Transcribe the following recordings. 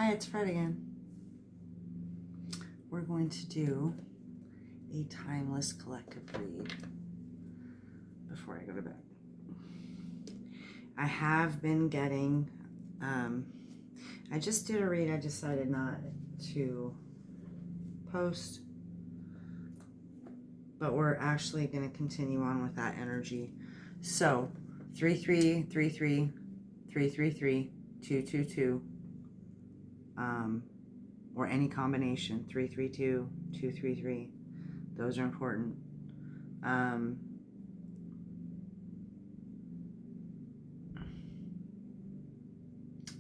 Hi, it's Fred again. We're going to do a timeless collective read before I go to bed. I have been getting, I just did a read. I decided not to post, but we're actually going to continue on with that energy. So 3333 333 222, or any combination, 332 233. Those are important.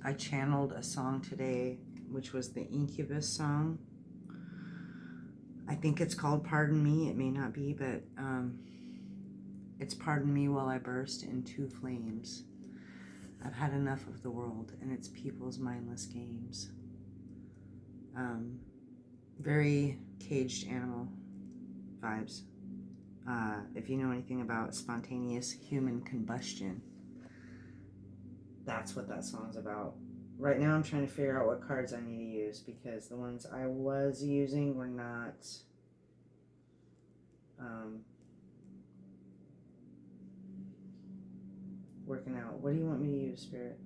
I channeled a song today, which was the Incubus song. I think it's called Pardon Me. It may not be, but it's Pardon Me While I Burst into Flames. I've had enough of the world and its people's mindless games. Very caged animal vibes. If you know anything about spontaneous human combustion, that's what that song's about. Right now I'm trying to figure out what cards I need to use because the ones I was using were not working out. What do you want me to use, Spirit?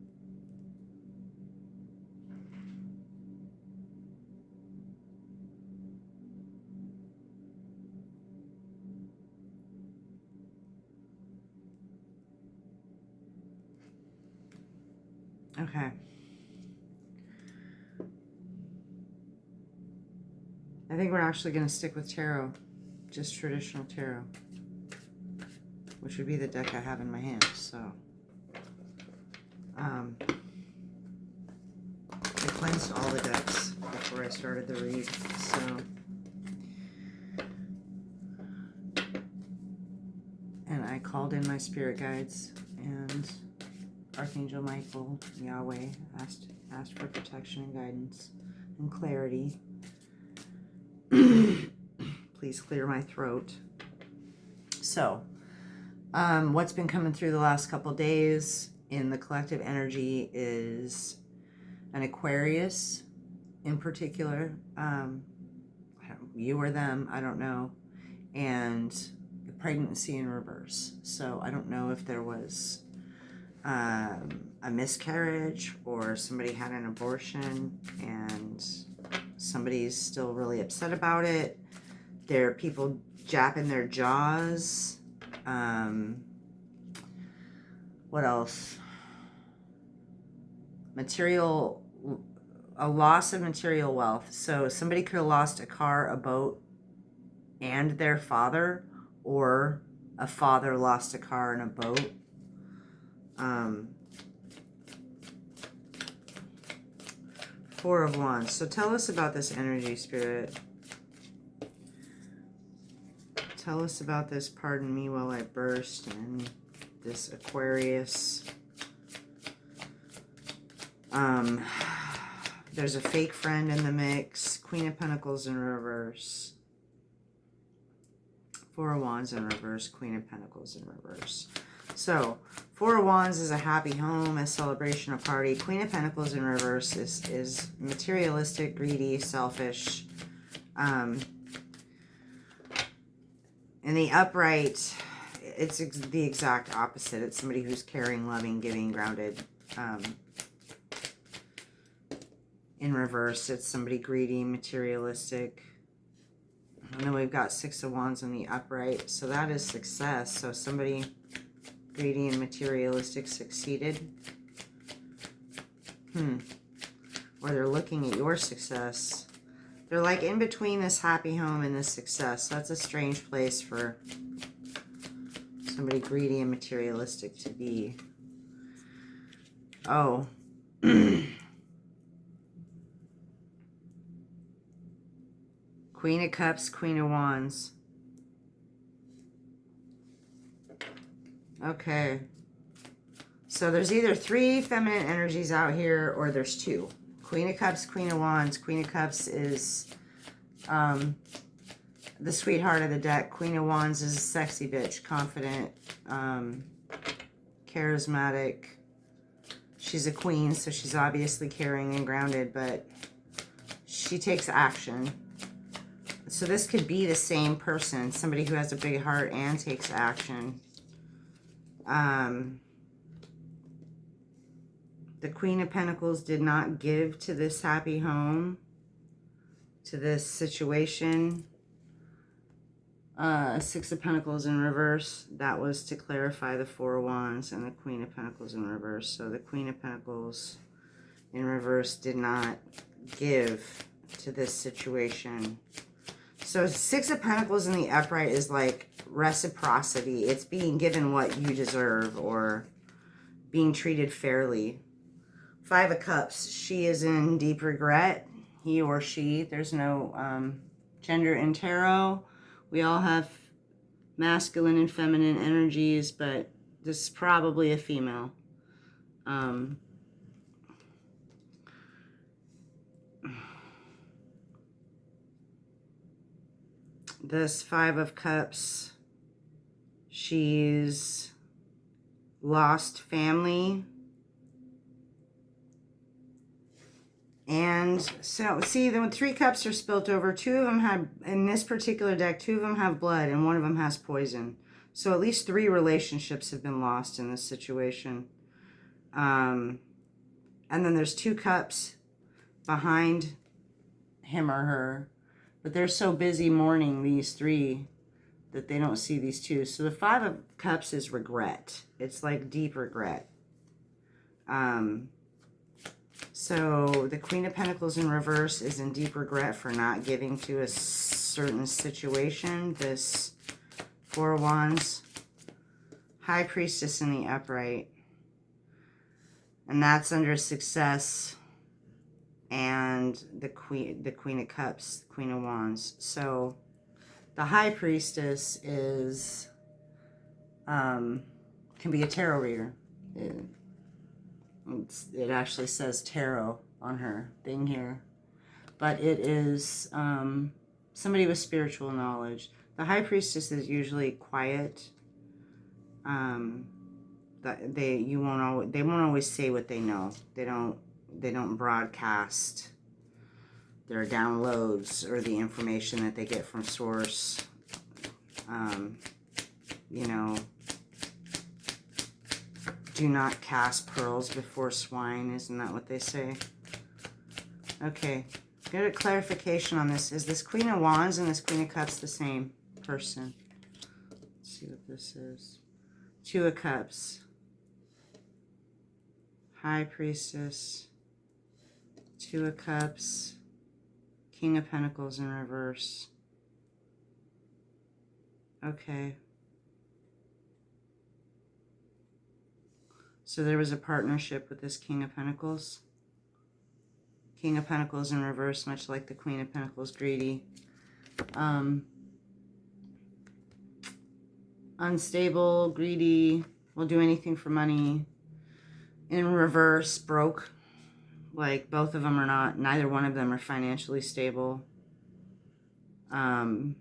Okay. I think we're actually going to stick with tarot, just traditional tarot, which would be the deck I have in my hand. So, I cleansed all the decks before I started the read. So, and I called in my spirit guides and Archangel Michael, Yahweh, asked for protection and guidance and clarity. Please clear my throat. So, what's been coming through the last couple days in the collective energy is an Aquarius in particular. You or them, I don't know. And pregnancy in reverse. So I don't know if there was a miscarriage or somebody had an abortion and somebody's still really upset about it. There are people japping their jaws. What else? A loss of material wealth. So somebody could have lost a car, a boat, and their father, or a father lost a car and a boat. Four of Wands. So tell us about this energy, Spirit. Tell us about this Pardon Me While I Burst and this Aquarius. There's a fake friend in the mix. Queen of Pentacles in reverse. Four of Wands in reverse. Queen of Pentacles in reverse. So, Four of Wands is a happy home, a celebration, a party. Queen of Pentacles in reverse is materialistic, greedy, selfish. In the upright, it's the exact opposite. It's somebody who's caring, loving, giving, grounded. In reverse, it's somebody greedy, materialistic. And then we've got Six of Wands in the upright. So that is success. So somebody greedy and materialistic succeeded. Or they're looking at your success. They're like in between this happy home and this success. So that's a strange place for somebody greedy and materialistic to be. Oh. Queen of Cups, Queen of Wands. Okay. So there's either three feminine energies out here or there's two. Queen of Cups, Queen of Wands. Queen of Cups is the sweetheart of the deck. Queen of Wands is a sexy bitch, confident, charismatic, She's a queen, so she's obviously caring and grounded, but she takes action. So this could be the same person, somebody who has a big heart and takes action. The Queen of Pentacles did not give to this happy home, to this situation. Six of Pentacles in reverse. That was to clarify the Four of Wands and the Queen of Pentacles in reverse. So the Queen of Pentacles in reverse did not give to this situation. So Six of Pentacles in the upright is like reciprocity. It's being given what you deserve or being treated fairly. Five of Cups. She is in deep regret. He or she. There's no gender in tarot. We all have masculine and feminine energies, but this is probably a female. This Five of Cups, she's lost family. And so, see, the three cups are spilt over. Two of them have, in this particular deck, two of them have blood and one of them has poison. So at least three relationships have been lost in this situation. And then there's two cups behind him or her. But they're so busy mourning these three that they don't see these two. So the Five of Cups is regret. It's like deep regret. So the Queen of Pentacles in reverse is in deep regret for not giving to a certain situation. This Four of Wands. High Priestess in the upright. And that's under success. And the Queen of Cups, Queen of Wands. So the High Priestess is, can be a tarot reader. It actually says tarot on her thing here. But it is somebody with spiritual knowledge. The High Priestess is usually quiet. They won't always say what they know. They don't broadcast their downloads or the information that they get from source. You know, do not cast pearls before swine. Isn't that what they say? Okay, get a clarification on this. Is this Queen of Wands and this Queen of Cups the same person? Let's see what this is. Two of Cups. High Priestess. Two of Cups. King of Pentacles in reverse. Okay. So there was a partnership with this King of Pentacles. King of Pentacles in reverse, much like the Queen of Pentacles, greedy. Unstable, greedy, will do anything for money. In reverse, broke. Like both of them are not, neither one of them are financially stable. So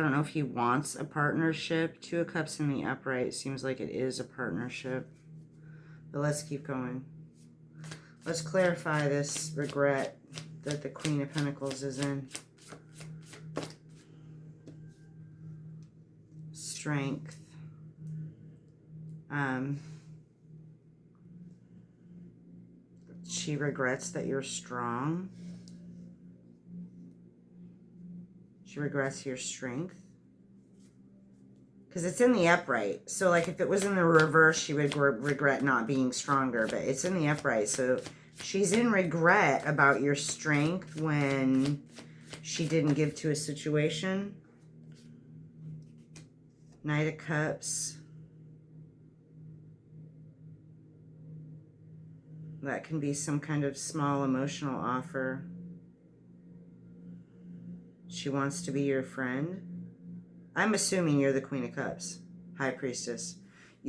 I don't know if he wants a partnership. Two of Cups in the upright seems like it is a partnership. But let's keep going. Let's clarify this regret that the Queen of Pentacles is in. Strength. She regrets that you're strong. She regrets your strength. Because it's in the upright. So, like, if it was in the reverse, she would regret not being stronger. But it's in the upright. So, she's in regret about your strength when she didn't give to a situation. Knight of Cups. That can be some kind of small emotional offer. She wants to be your friend. I'm assuming you're the Queen of Cups, High Priestess.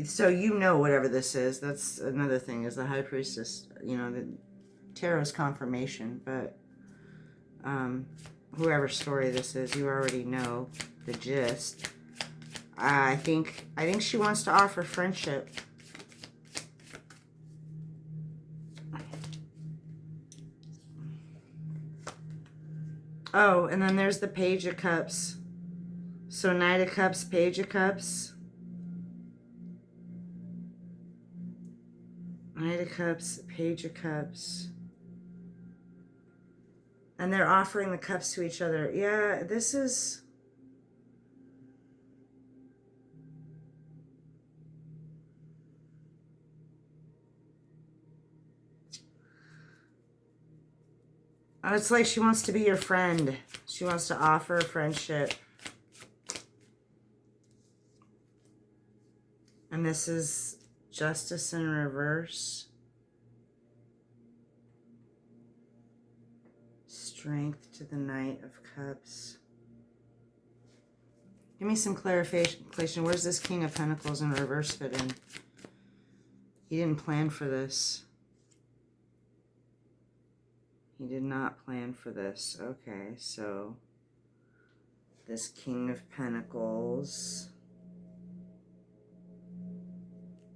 So you know whatever this is. That's another thing, is the High Priestess. You know, the tarot's confirmation, but whoever story this is, you already know the gist. I think she wants to offer friendship. Oh, and then there's the Page of Cups. So Knight of Cups, Page of Cups. Knight of Cups, Page of Cups. And they're offering the cups to each other. Yeah, this is... It's like she wants to be your friend. She wants to offer friendship. And this is Justice in reverse. Strength to the Knight of Cups. Give me some clarification. Where's this King of Pentacles in reverse fit in? He didn't plan for this. He did not plan for this. Okay, so this King of Pentacles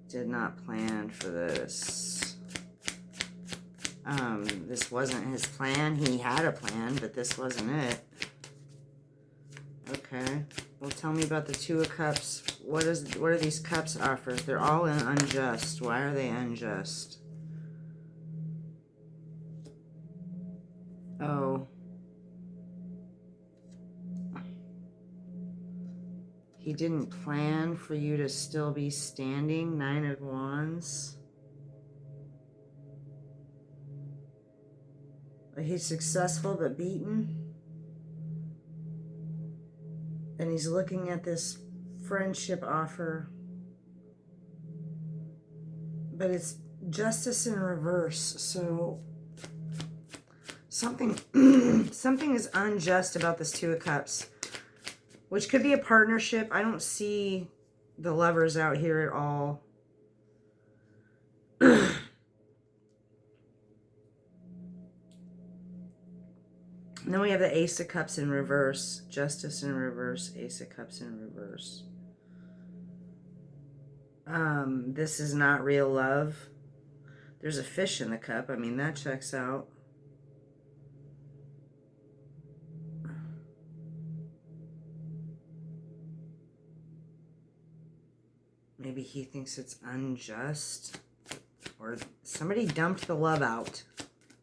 did not plan for this. This wasn't his plan. He had a plan, but this wasn't it. Okay. Well, tell me about the Two of Cups. What are these cups offers? They're all unjust. Why are they unjust? Oh. He didn't plan for you to still be standing. Nine of Wands. He's successful but beaten. And he's looking at this friendship offer. But it's Justice in reverse. So something is unjust about this Two of Cups. Which could be a partnership. I don't see the Lovers out here at all. And then we have the Ace of Cups in reverse. Justice in reverse. Ace of Cups in reverse. This is not real love. There's a fish in the cup. I mean, that checks out. Maybe he thinks it's unjust. Or somebody dumped the love out.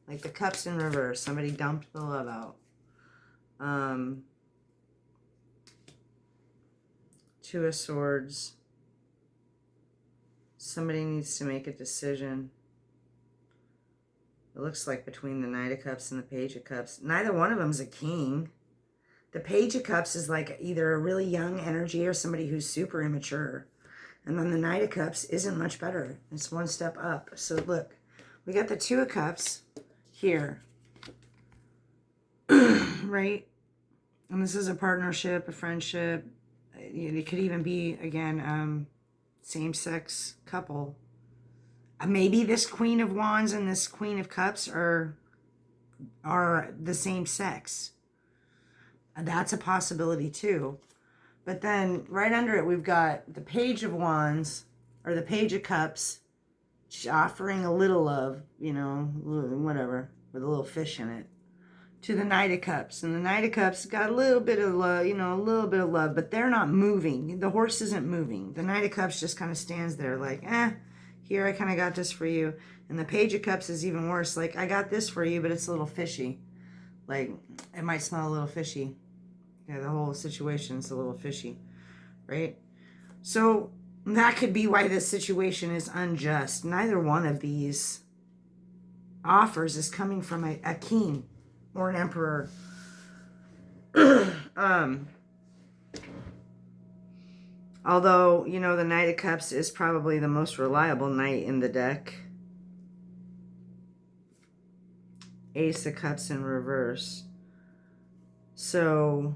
Like the cups in reverse. Somebody dumped the love out. Two of Swords. Somebody needs to make a decision. It looks like between the Knight of Cups and the Page of Cups. Neither one of them's a king. The Page of Cups is like either a really young energy or somebody who's super immature. And then the Knight of Cups isn't much better. It's one step up. So look, we got the Two of Cups here. Right? And this is a partnership, a friendship. It could even be, again, same-sex couple. Maybe this Queen of Wands and this Queen of Cups are the same sex. That's a possibility too. But then right under it, we've got the Page of Wands, or the Page of Cups, offering a little love, you know, whatever, with a little fish in it, to the Knight of Cups. And the Knight of Cups got a little bit of love, you know, a little bit of love, but they're not moving. The horse isn't moving. The Knight of Cups just kind of stands there like, here, I kind of got this for you. And the Page of Cups is even worse. Like, I got this for you, but it's a little fishy. Like, it might smell a little fishy. Yeah, the whole situation's a little fishy, right? So that could be why this situation is unjust. Neither one of these offers is coming from a king or an emperor. Although, you know, the Knight of Cups is probably the most reliable knight in the deck. Ace of Cups in reverse. So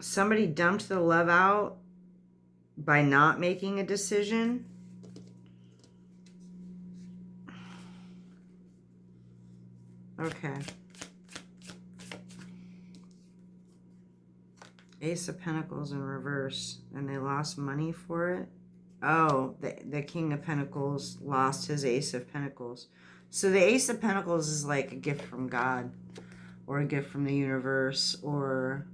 somebody dumped the love out by not making a decision. Okay. Ace of Pentacles in reverse, and they lost money for it. Oh, the King of Pentacles lost his Ace of Pentacles. So the Ace of Pentacles is like a gift from God, or a gift from the universe, or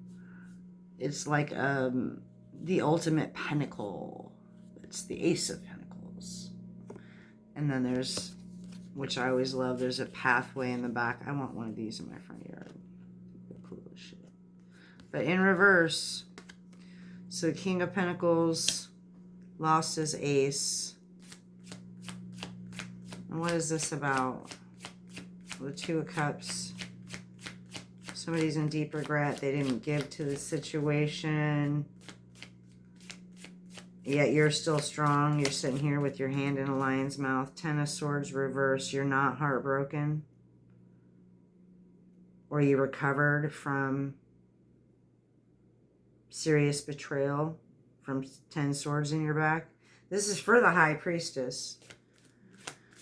it's like the ultimate pentacle. It's the Ace of Pentacles. And then there's, which I always love, there's a pathway in the back. I want one of these in my front yard. They're cool as shit. But in reverse, so the King of Pentacles lost his Ace. And what is this about? The Two of Cups. Somebody's in deep regret. They didn't give to the situation. Yet you're still strong. You're sitting here with your hand in a lion's mouth. Ten of Swords reverse. You're not heartbroken. Or you recovered from serious betrayal from 10 swords in your back. This is for the High Priestess.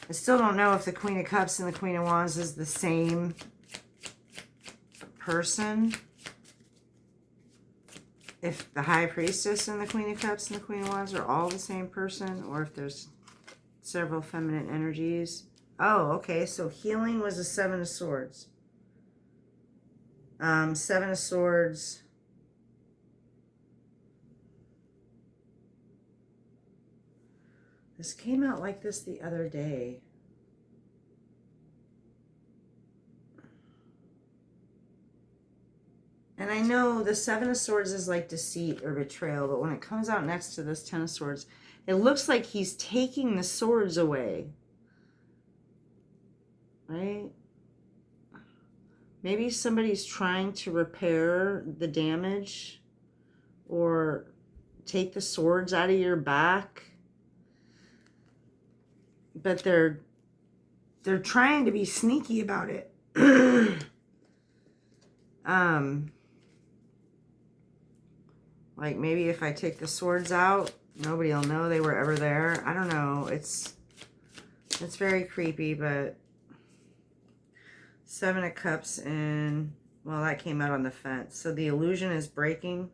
I still don't know if the Queen of Cups and the Queen of Wands is the same person. If the High Priestess and the Queen of Cups and the Queen of Wands are all the same person, or if there's several feminine energies. Oh, okay, so healing was a Seven of Swords. Seven of Swords. This came out like this the other day. And I know the Seven of Swords is like deceit or betrayal, but when it comes out next to this Ten of Swords, it looks like he's taking the swords away. Right? Maybe somebody's trying to repair the damage or take the swords out of your back. But they're trying to be sneaky about it. Like maybe if I take the swords out, nobody will know they were ever there. I don't know. It's very creepy, but Seven of Cups and, well, that came out on the fence. So the illusion is breaking.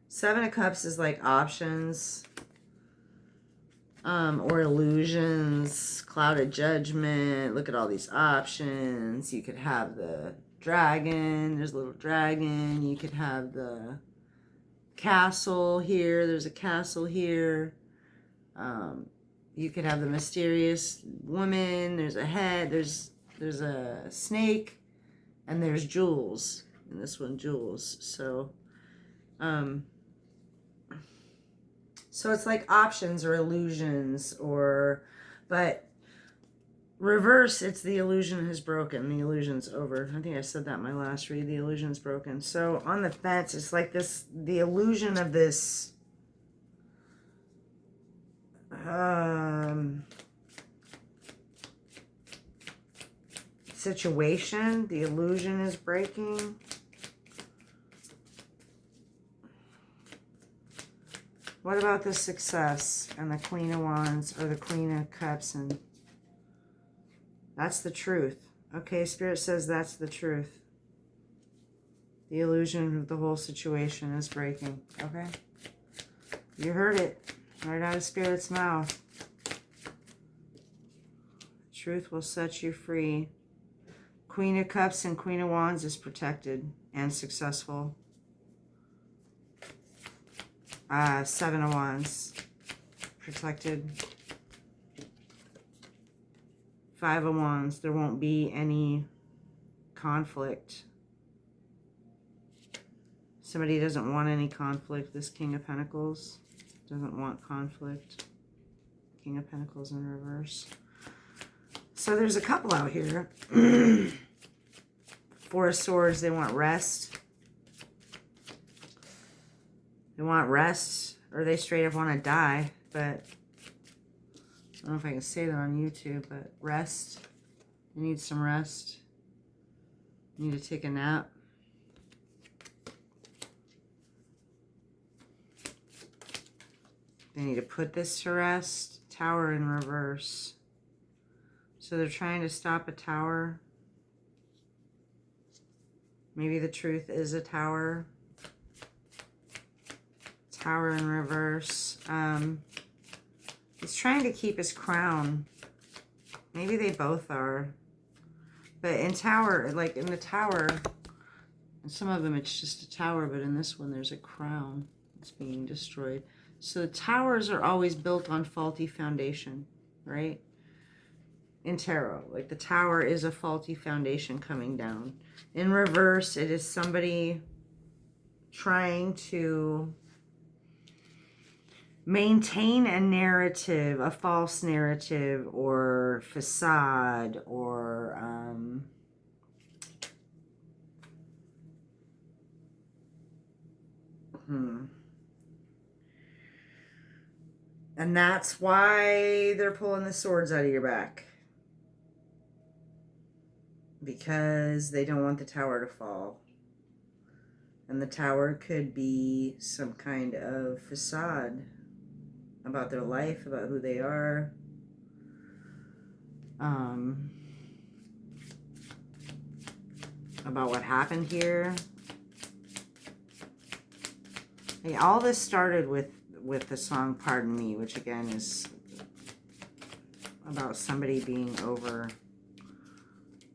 Seven of Cups is like options. Or illusions, clouded judgment. Look at all these options. You could have the dragon. There's a little dragon. You could have the castle here. There's a castle here. You could have the mysterious woman. There's a head. There's a snake, and there's jewels. And this one, jewels. So it's like options or illusions, but reverse, it's the illusion is broken. The illusion's over. I think I said that in my last read. The illusion's broken. So on the fence, it's like this, the illusion of this situation. The illusion is breaking. What about the success and the Queen of Wands or the Queen of Cups? And that's the truth. Okay, Spirit says that's the truth. The illusion of the whole situation is breaking. Okay? You heard it right out of Spirit's mouth. Truth will set you free. Queen of Cups and Queen of Wands is protected and successful. Seven of Wands, protected. Five of Wands, there won't be any conflict. Somebody doesn't want any conflict. This King of Pentacles doesn't want conflict. King of Pentacles in reverse. So there's a couple out here. Four of Swords, they want rest. They want rest, or they straight up want to die, but I don't know if I can say that on YouTube, but rest. They need some rest. They need to take a nap. They need to put this to rest. Tower in reverse. So they're trying to stop a tower. Maybe the truth is a tower. Tower in reverse. He's trying to keep his crown. Maybe they both are. But in Tower, like in the Tower, in some of them it's just a tower, but in this one there's a crown that's being destroyed. So the towers are always built on faulty foundation, right? In tarot, like the tower is a faulty foundation coming down. In reverse, it is somebody trying to maintain a narrative, a false narrative or facade, or and that's why they're pulling the swords out of your back. Because they don't want the tower to fall. And the tower could be some kind of facade about their life, about who they are. About what happened here. Hey, all this started with the song Pardon Me, which again is about somebody being over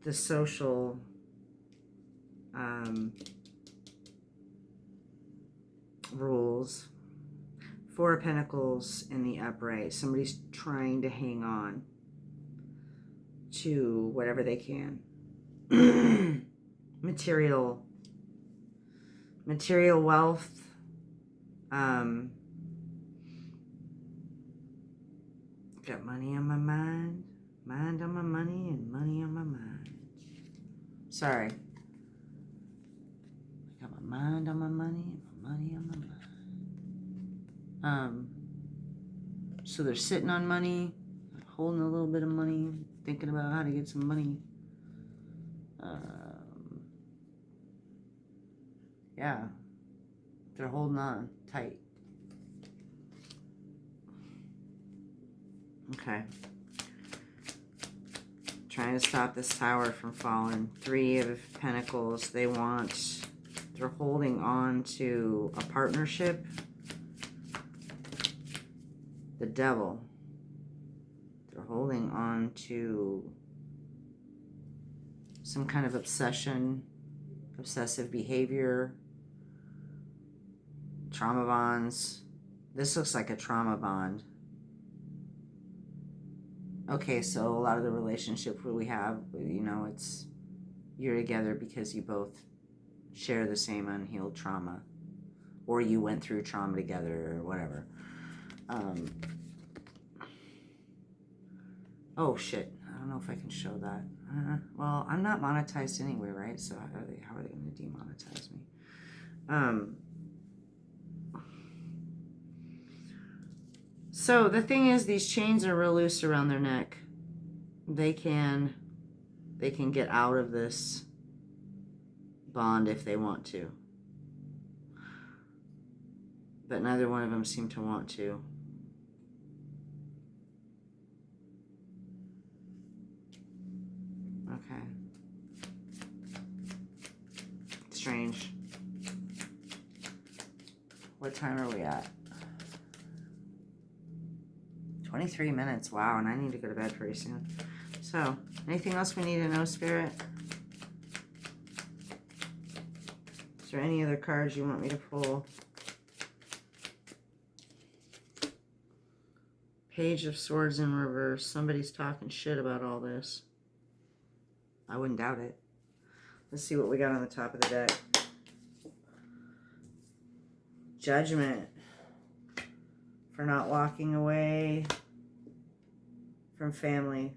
the social rules. Four of Pentacles in the upright. Somebody's trying to hang on to whatever they can. Material wealth. Got money on my mind. Mind on my money and money on my mind. Sorry. I got my mind on my money and my money on my mind. So they're sitting on money, holding a little bit of money, thinking about how to get some money. Yeah. They're holding on tight. Okay. Trying to stop this tower from falling. Three of Pentacles. They're holding on to a partnership. The Devil. They're holding on to some kind of obsession, obsessive behavior, trauma bonds. This looks like a trauma bond. Okay, so a lot of the relationship we have, you know, it's you're together because you both share the same unhealed trauma, or you went through trauma together, or whatever. Oh shit! I don't know if I can show that. Well, I'm not monetized anyway, right? So how are they going to demonetize me? So the thing is, these chains are real loose around their neck. They can get out of this bond if they want to. But neither one of them seem to want to. Okay. Strange. What time are we at? 23 minutes. Wow, and I need to go to bed pretty soon. So, anything else we need to know, Spirit? Is there any other cards you want me to pull? Page of Swords in reverse. Somebody's talking shit about all this. I wouldn't doubt it. Let's see what we got on the top of the deck. Judgment. For not walking away from family.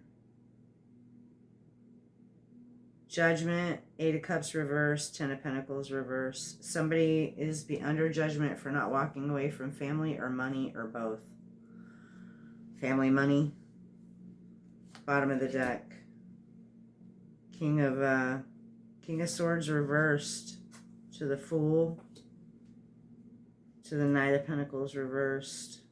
Judgment, Eight of Cups reverse, Ten of Pentacles reverse. Somebody is under judgment for not walking away from family or money or both. Family, money. Bottom of the deck. King of Swords reversed to the Fool. To the Knight of Pentacles reversed.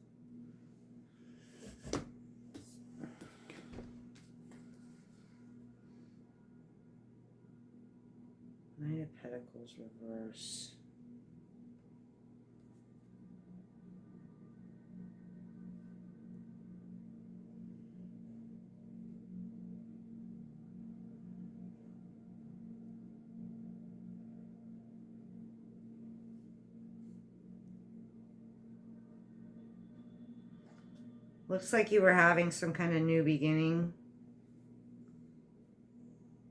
Knight of Pentacles reverse. Looks like you were having some kind of new beginning.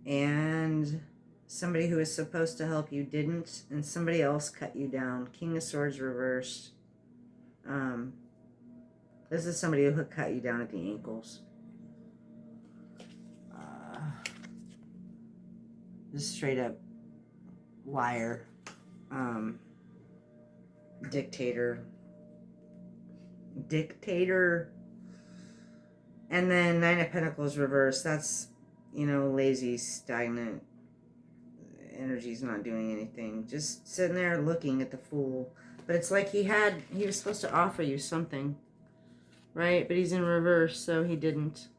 And somebody who was supposed to help you didn't. And somebody else cut you down. King of Swords reversed. This is somebody who cut you down at the ankles. Just straight up liar. Dictator. And then Nine of Pentacles reversed. That's, you know, lazy, stagnant. Energy's not doing anything. Just sitting there looking at the Fool. But it's like he was supposed to offer you something. Right? But he's in reverse, so he didn't.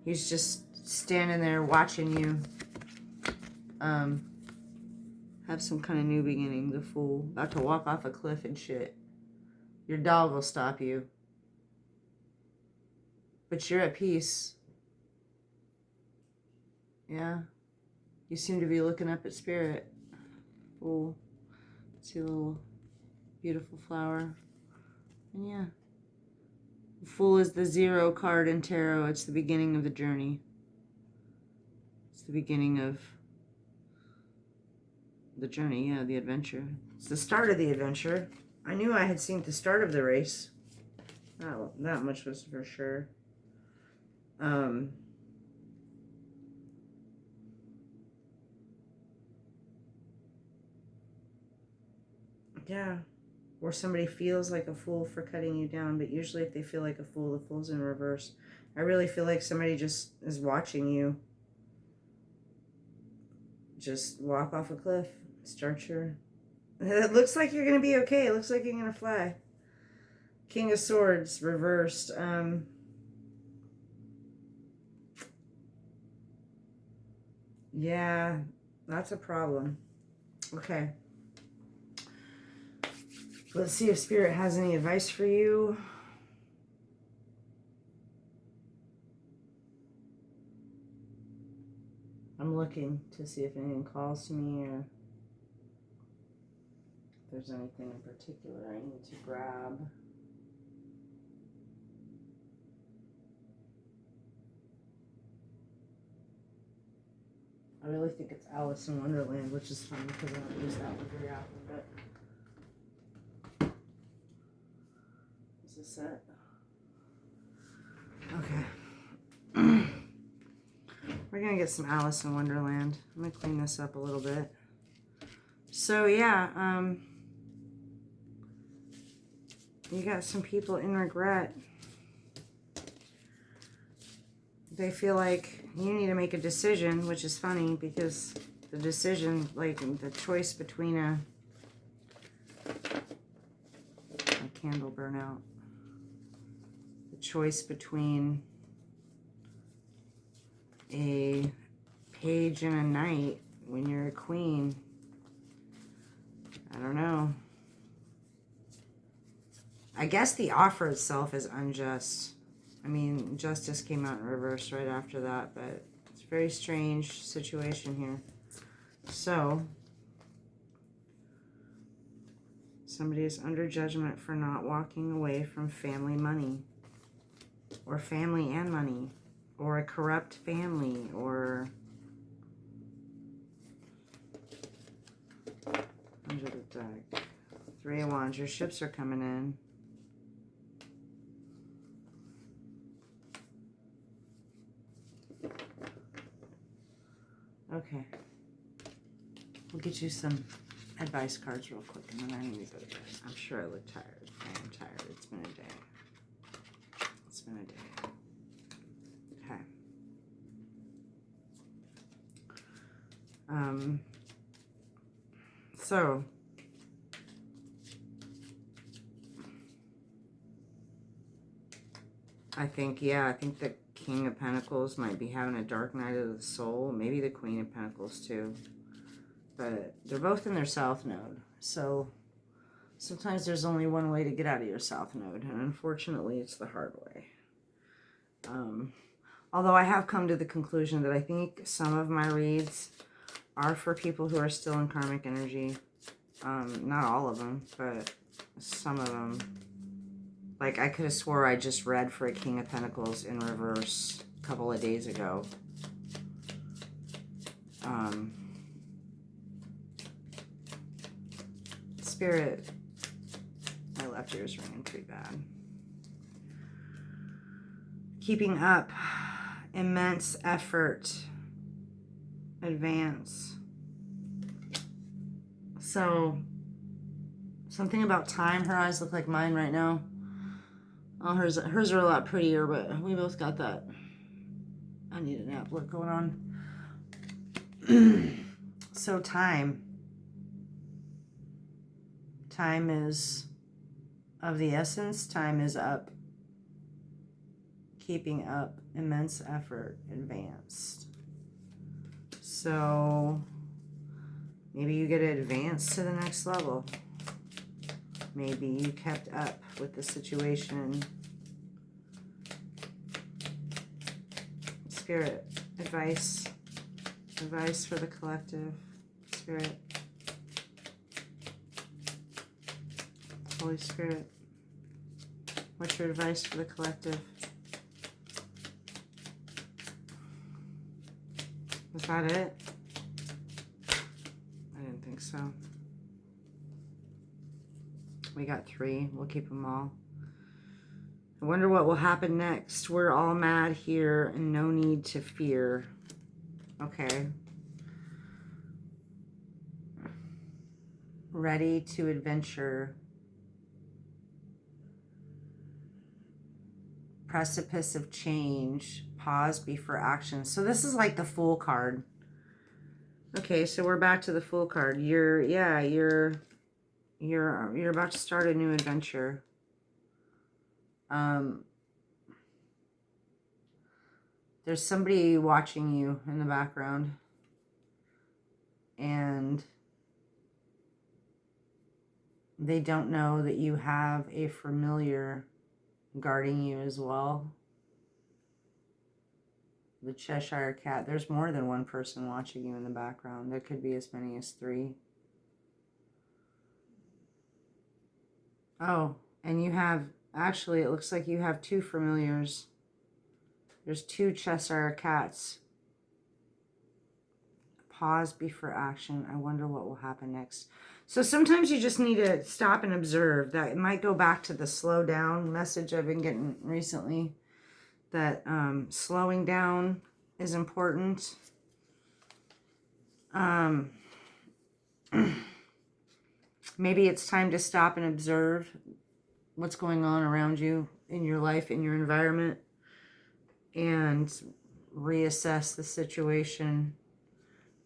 He's just standing there watching you have some kind of new beginning, the Fool. About to walk off a cliff and shit. Your dog will stop you. But you're at peace. Yeah. You seem to be looking up at Spirit. Fool. See a little beautiful flower. And yeah. The Fool is the 0 card in Tarot. It's the beginning of the journey. It's the beginning of the journey, yeah, the adventure. It's the start of the adventure. I knew I had seen the start of the race. That much was for sure. Yeah. Or somebody feels like a fool for cutting you down, but usually if they feel like a fool, the Fool's in reverse. I really feel like somebody just is watching you just walk off a cliff. Start your... It looks like you're going to be okay. It looks like you're going to fly. King of Swords reversed. Yeah, that's a problem. Okay. Let's see if Spirit has any advice for you. I'm looking to see if anything calls to me or if there's anything in particular I need to grab. I really think it's Alice in Wonderland, which is funny because I don't use that one very often, but is this it? Okay. We're going to get some Alice in Wonderland. I'm going to clean this up a little bit. So, yeah, you got some people in regret. They feel like you need to make a decision, which is funny because the decision, like the choice between a candle burnout, the choice between a page and a knight when you're a queen, I don't know. I guess the offer itself is unjust. I mean, justice came out in reverse right after that, but it's a very strange situation here. So, somebody is under judgment for not walking away from family money, or family and money, or a corrupt family, or under the deck. 3 of Wands, your ships are coming in. Okay. We'll get you some advice cards real quick, and then I need to go to bed. I'm sure I look tired. I am tired. It's been a day. It's been a day. Okay. So, I think the King of Pentacles might be having a dark night of the soul. Maybe the Queen of Pentacles too. But they're both in their South Node. So sometimes there's only one way to get out of your South Node. And unfortunately, it's the hard way. Although I have come to the conclusion that I think some of my reads are for people who are still in karmic energy. Not all of them, but some of them. Like, I could have swore I just read for a King of Pentacles in reverse a couple of days ago. Spirit, my left ear is ringing pretty bad. Keeping up, immense effort, advance. So, something about time. Her eyes look like mine right now. Oh, hers are a lot prettier, but we both got that. I need a nap look going on. So time. Time is of the essence. Time is up. Keeping up, immense effort, advanced. So maybe you get advanced to the next level. Maybe you kept up with the situation. Spirit, advice. Advice for the collective. Spirit. Holy Spirit. What's your advice for the collective? Was that it? I didn't think so. We got 3. We'll keep them all. I wonder what will happen next. We're all mad here and no need to fear. Okay. Ready to adventure. Precipice of change. Pause before action. So this is like the Fool card. Okay, so we're back to the Fool card. You're about to start a new adventure. There's somebody watching you in the background, and they don't know that you have a familiar guarding you as well. The Cheshire Cat. There's more than one person watching you in the background. There could be as many as 3. Oh, and you have, actually, it looks like you have 2 familiars. There's 2 Cheshire Cats. Pause before action. I wonder what will happen next. So sometimes you just need to stop and observe. That it might go back to the slow down message I've been getting recently. That slowing down is important. Maybe it's time to stop and observe what's going on around you in your life, in your environment, and reassess the situation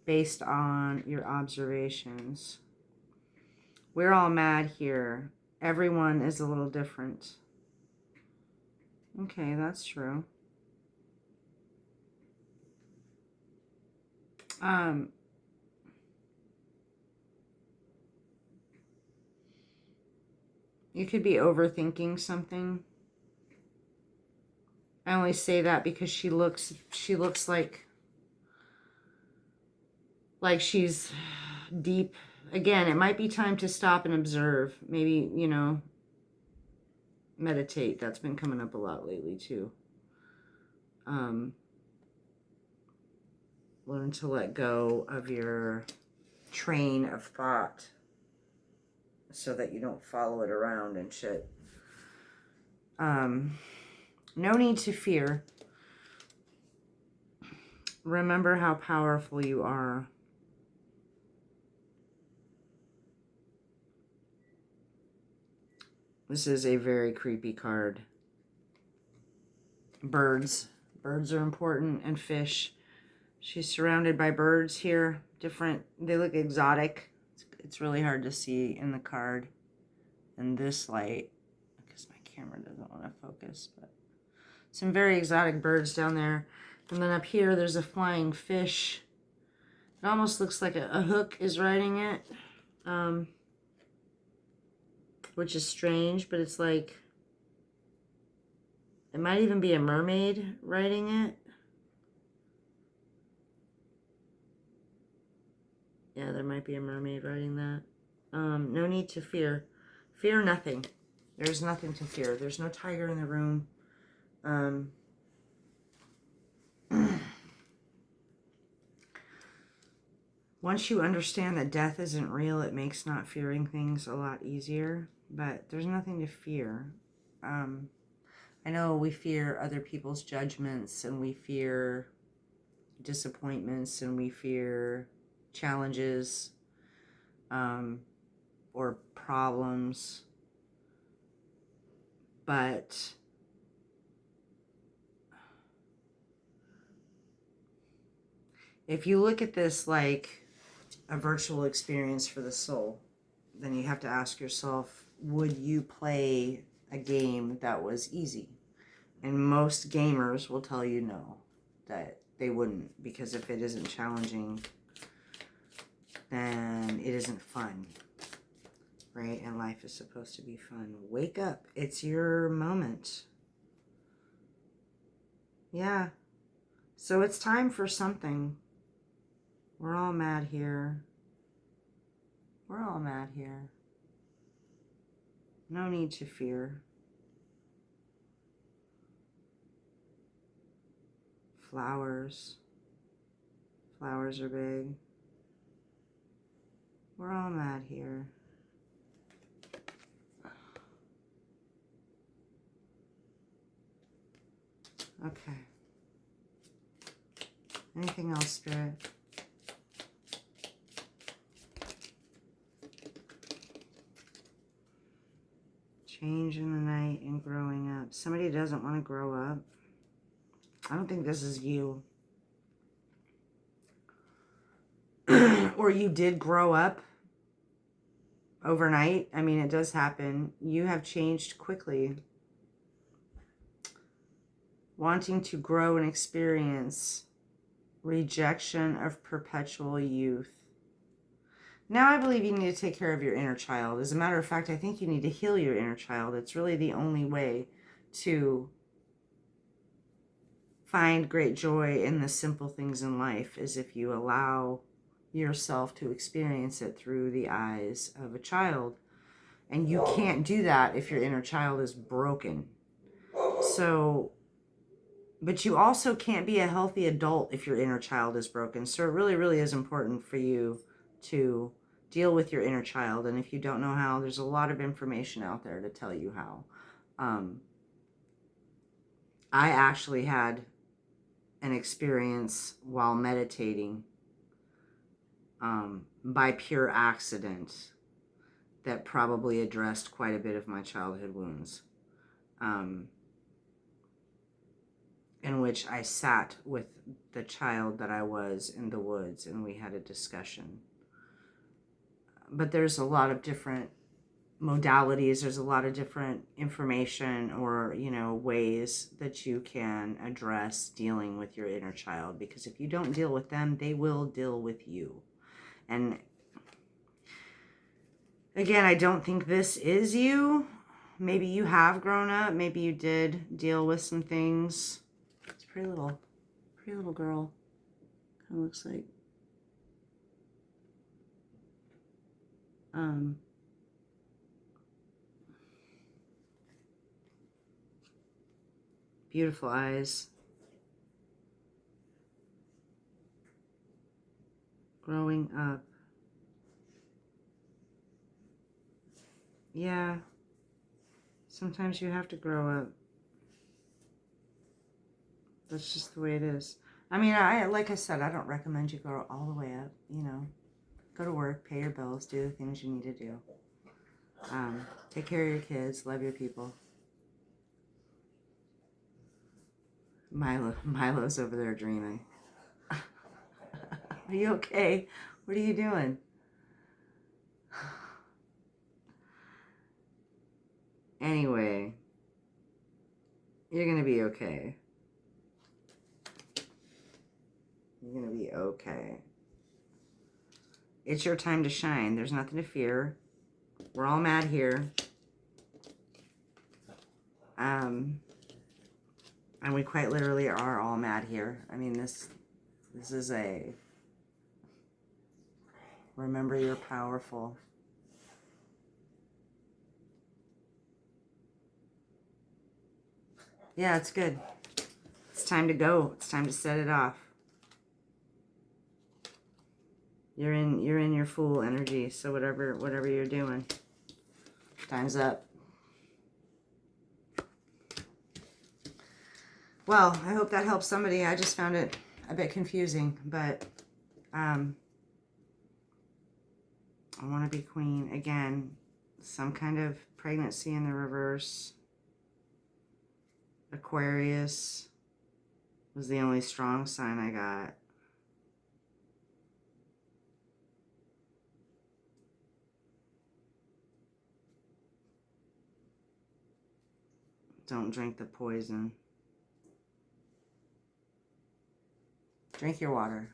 based on your observations. We're all mad here. Everyone is a little different. Okay, that's true. You could be overthinking something. I only say that because she looks like she's deep. Again, it might be time to stop and observe. Maybe, you know, meditate. That's been coming up a lot lately too. Learn to let go of your train of thought so that you don't follow it around and shit. No need to fear. Remember how powerful you are. This is a very creepy card. Birds. Birds are important, and fish. She's surrounded by birds here. Different. They look exotic. It's really hard to see in the card in this light because my camera doesn't want to focus. But some very exotic birds down there. And then up here, there's a flying fish. It almost looks like a hook is riding it. Which is strange, but it's like, it might even be a mermaid riding it. Yeah, there might be a mermaid riding that. No need to fear. Fear nothing. There's nothing to fear. There's no tiger in the room. Once you understand that death isn't real, it makes not fearing things a lot easier. But there's nothing to fear. I know we fear other people's judgments, and we fear disappointments, and we fear challenges or problems. But if you look at this like a virtual experience for the soul, then you have to ask yourself, would you play a game that was easy? And most gamers will tell you no, that they wouldn't, because if it isn't challenging, then it isn't fun, right? And life is supposed to be fun. Wake up. It's your moment. Yeah. So it's time for something. We're all mad here. We're all mad here. No need to fear. Flowers. Flowers are big. We're all mad here. Okay. Anything else, Spirit? Change in the night and growing up. Somebody doesn't want to grow up. I don't think this is you. Or you did grow up overnight. I mean, it does happen. You have changed quickly. Wanting to grow and experience rejection of perpetual youth. Now I believe you need to take care of your inner child. As a matter of fact, I think you need to heal your inner child. It's really the only way to find great joy in the simple things in life, is if you allow yourself to experience it through the eyes of a child. And you can't do that if your inner child is broken. So, but you also can't be a healthy adult if your inner child is broken. So it really, really is important for you to deal with your inner child. And if you don't know how, there's a lot of information out there to tell you how. I actually had an experience while meditating by pure accident that probably addressed quite a bit of my childhood wounds, in which I sat with the child that I was in the woods and we had a discussion. But there's a lot of different modalities, there's a lot of different information or, ways that you can address dealing with your inner child, because if you don't deal with them, they will deal with you. And again, I don't think this is you. Maybe you have grown up, maybe you did deal with some things. It's a pretty little girl. Kind of looks like beautiful eyes. Growing up. Yeah. Sometimes you have to grow up. That's just the way it is. I mean, like I said, I don't recommend you go all the way up, Go to work, pay your bills, do the things you need to do. Take care of your kids, love your people. Milo's over there dreaming. Are you okay? What are you doing? Anyway, you're gonna be okay. You're gonna be okay. It's your time to shine. There's nothing to fear. We're all mad here. And we quite literally are all mad here. I mean, this is a... Remember, you're powerful. Yeah, it's good. It's time to go. It's time to set it off. You're in your Fool energy, so whatever you're doing, time's up. Well, I hope that helps somebody. I just found it a bit confusing, but I want to be queen. Again, some kind of pregnancy in the reverse. Aquarius was the only strong sign I got. Don't drink the poison. Drink your water.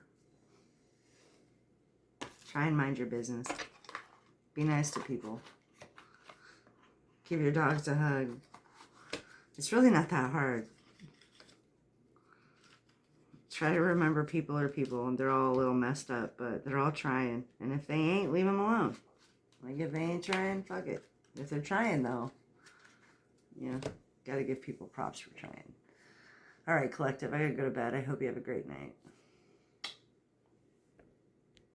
Try and mind your business. Be nice to people. Give your dogs a hug. It's really not that hard. Try to remember people are people, and they're all a little messed up, but they're all trying. And if they ain't, leave them alone. Like, if they ain't trying, fuck it. If they're trying, though, yeah, gotta give people props for trying. All right, collective, I gotta go to bed. I hope you have a great night.